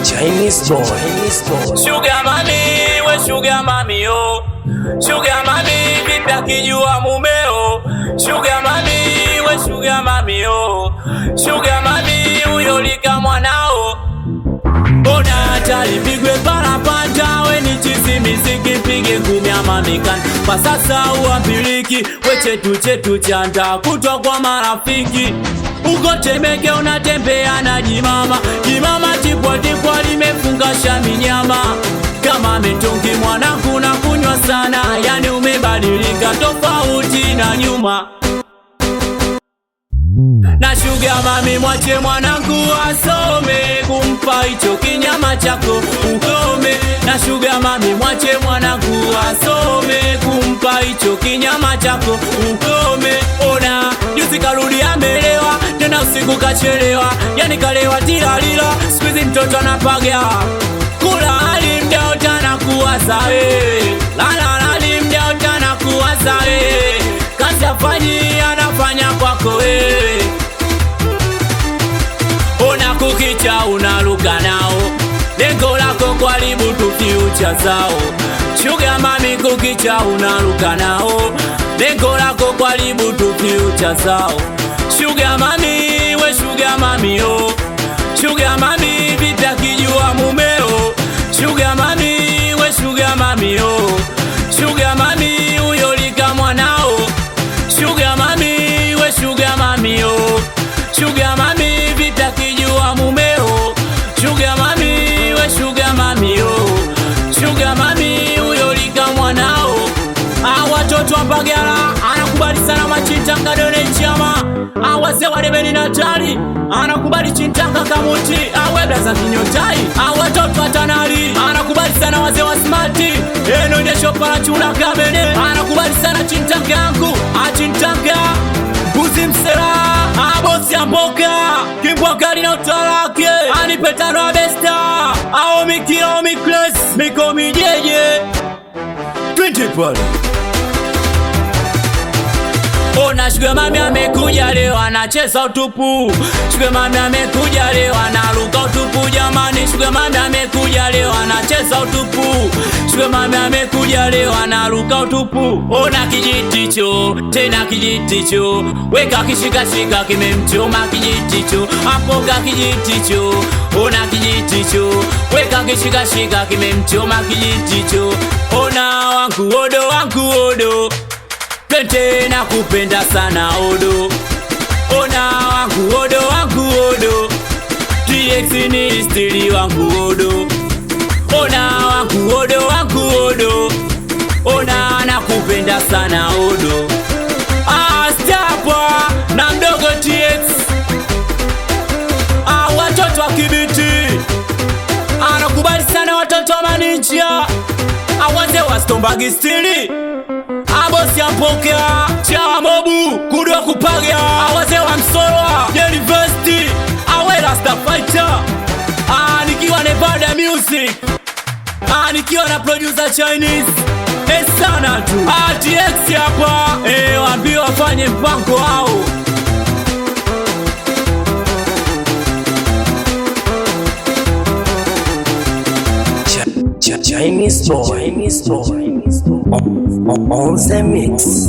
Chinese boy. Sugar mami, we sugar mami yo. Sugar mami, vipi akijua mumeo. Sugar mami, we sugar mami yo. Sugar mami, uyolika mwanao. Ona hatari pigwe parapanda, we ni chizi miziki pige ngumi ama mikani. Kwa sasa uambiliki, we chetu chanda kutwa kwa marafiki. Uko Temeke unatembea na jimama, jimama tipwa limefunga shaminyama. Kama mitungi mwanangu na kunywa sana, yani umebadilika tofauti na nyuma. Na sugar mami mwache mwanangu asome, kumpa hicho kinyama chako ukome. Na sugar mami mwache mwanangu asome, kumpa hicho kinyama chako ukome. Ona juzi karudi amelewa, tena usiku kachelewa, yani kalewa tilalila, squeeze mtoto anapaga. Kula alimdeo tana kuwaza lala alimdeo tana kuwaza kazi afanyi anafanya kwako Ona kukicha unaruka nao, lengo lako kuharibu tu future zao. Sugar mami kukicha unaruka nao, lengo lako kuharibu tu future zao. Sugar mami, we sugar mami yo. Sugar mami, vipi akijua mumeo. Sugar mami, we sugar mami yo. Sugar mami, uyolika mwanao. Sugar mami, we sugar mami yo. Sugar mami, vipi akijua mumeo. Sugar mami, we sugar mami yo. Sugar mami, uyolika mwanao. Watoto wa Mbagala anakubali sana machintanga done chama. Wazee wa Debeni Natali anakubali chintanga kamuti. Webla za kinyotai. Watoto wa Tanali anakubali sana wazee wa Smarti. Eno ndesho para chula kabene anakubali sana chintanga yangu. Chintanga Buzi msera bosi ya mboka Kimbwakali na utalake Anipetano wa besta Mikio mikles Miko mijeje 20 pale. Ona sugar mami amekuja leo anacheza utupu. Sugar mami amekuja leo anaruka utupu jamani. Sugar mami amekuja leo anacheza utupu. Sugar mami amekuja leo anaruka utupu. Ona kijiticho, tena kijiticho. Weka kishika kimemchoma kijiticho. Apoka kijiticho, ona kijiticho. Weka kishika kimemchoma kijiticho. Ona wangu odo. Pente na kupenda sana odo. Ona wangu odo. TX ni stili wangu odo. Ona wangu odo. Ona na kupenda sana odo. Stapa na mdogo TX. Watoto wa Kibiti anakubali sana watoto wa Maninja. Wazee wa Stombagi stili bosi ya mpokea Chawa Mobu kudwa kupaga. Wazee wa Msolwa University awe Rasta Fighter. Nikiwa Nevada Music. Nikiwa na producer Chinese sana tu. TX hapa waambie wafanye mpango wao. Chinese boy. On the mix.